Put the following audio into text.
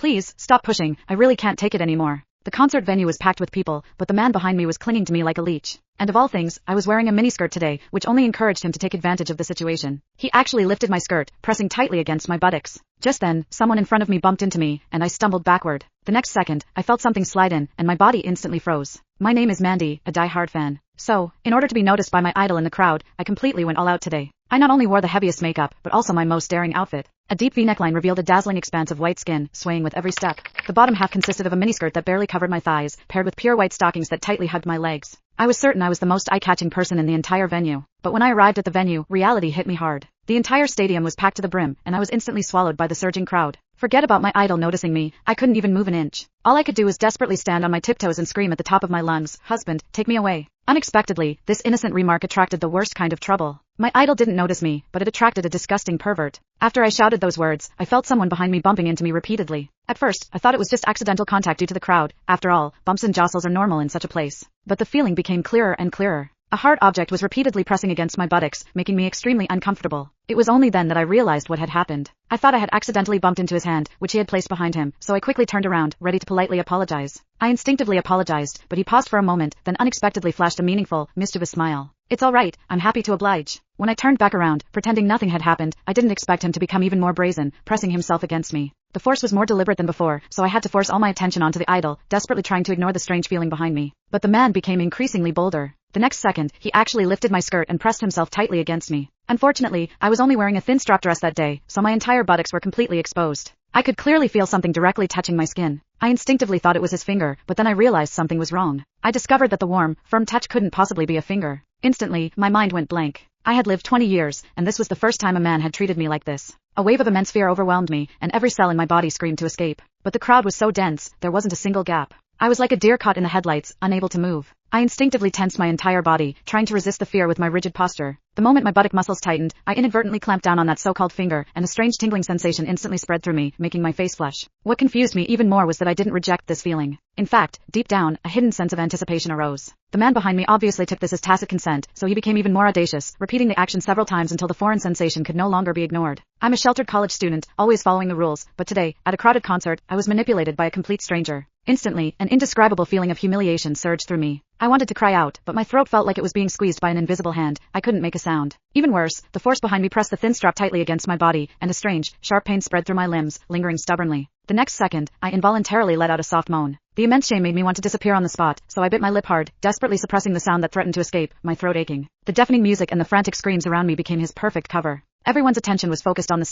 Please, stop pushing, I really can't take it anymore. The concert venue was packed with people, but the man behind me was clinging to me like a leech. And of all things, I was wearing a miniskirt today, which only encouraged him to take advantage of the situation. He actually lifted my skirt, pressing tightly against my buttocks. Just then, someone in front of me bumped into me, and I stumbled backward. The next second, I felt something slide in, and my body instantly froze. My name is Mandy, a die-hard fan. So, in order to be noticed by my idol in the crowd, I completely went all out today. I not only wore the heaviest makeup, but also my most daring outfit. A deep V-neckline revealed a dazzling expanse of white skin, swaying with every step. The bottom half consisted of a miniskirt that barely covered my thighs, paired with pure white stockings that tightly hugged my legs. I was certain I was the most eye-catching person in the entire venue. But when I arrived at the venue, reality hit me hard. The entire stadium was packed to the brim, and I was instantly swallowed by the surging crowd. Forget about my idol noticing me, I couldn't even move an inch. All I could do was desperately stand on my tiptoes and scream at the top of my lungs, "Husband, take me away." Unexpectedly, this innocent remark attracted the worst kind of trouble. My idol didn't notice me, but it attracted a disgusting pervert. After I shouted those words, I felt someone behind me bumping into me repeatedly. At first, I thought it was just accidental contact due to the crowd. After all, bumps and jostles are normal in such a place. But the feeling became clearer and clearer. A hard object was repeatedly pressing against my buttocks, making me extremely uncomfortable. It was only then that I realized what had happened. I thought I had accidentally bumped into his hand, which he had placed behind him, so I quickly turned around, ready to politely apologize. I instinctively apologized, but he paused for a moment, then unexpectedly flashed a meaningful, mischievous smile. "It's all right, I'm happy to oblige." When I turned back around, pretending nothing had happened, I didn't expect him to become even more brazen, pressing himself against me. The force was more deliberate than before, so I had to force all my attention onto the idol, desperately trying to ignore the strange feeling behind me. But the man became increasingly bolder. The next second, he actually lifted my skirt and pressed himself tightly against me. Unfortunately, I was only wearing a thin strap dress that day, so my entire buttocks were completely exposed. I could clearly feel something directly touching my skin. I instinctively thought it was his finger, but then I realized something was wrong. I discovered that the warm, firm touch couldn't possibly be a finger. Instantly, my mind went blank. I had lived 20 years, and this was the first time a man had treated me like this. A wave of immense fear overwhelmed me, and every cell in my body screamed to escape. But the crowd was so dense, there wasn't a single gap. I was like a deer caught in the headlights, unable to move. I instinctively tensed my entire body, trying to resist the fear with my rigid posture. The moment my buttock muscles tightened, I inadvertently clamped down on that so-called finger, and a strange tingling sensation instantly spread through me, making my face flush. What confused me even more was that I didn't reject this feeling. In fact, deep down, a hidden sense of anticipation arose. The man behind me obviously took this as tacit consent, so he became even more audacious, repeating the action several times until the foreign sensation could no longer be ignored. I'm a sheltered college student, always following the rules, but today, at a crowded concert, I was manipulated by a complete stranger. Instantly, an indescribable feeling of humiliation surged through me. I wanted to cry out, but my throat felt like it was being squeezed by an invisible hand. I couldn't make a sound. Even worse, the force behind me pressed the thin strap tightly against my body, and a strange, sharp pain spread through my limbs, lingering stubbornly. The next second, I involuntarily let out a soft moan. The immense shame made me want to disappear on the spot, so I bit my lip hard, desperately suppressing the sound that threatened to escape, my throat aching. The deafening music and the frantic screams around me became his perfect cover. Everyone's attention was focused on the stage.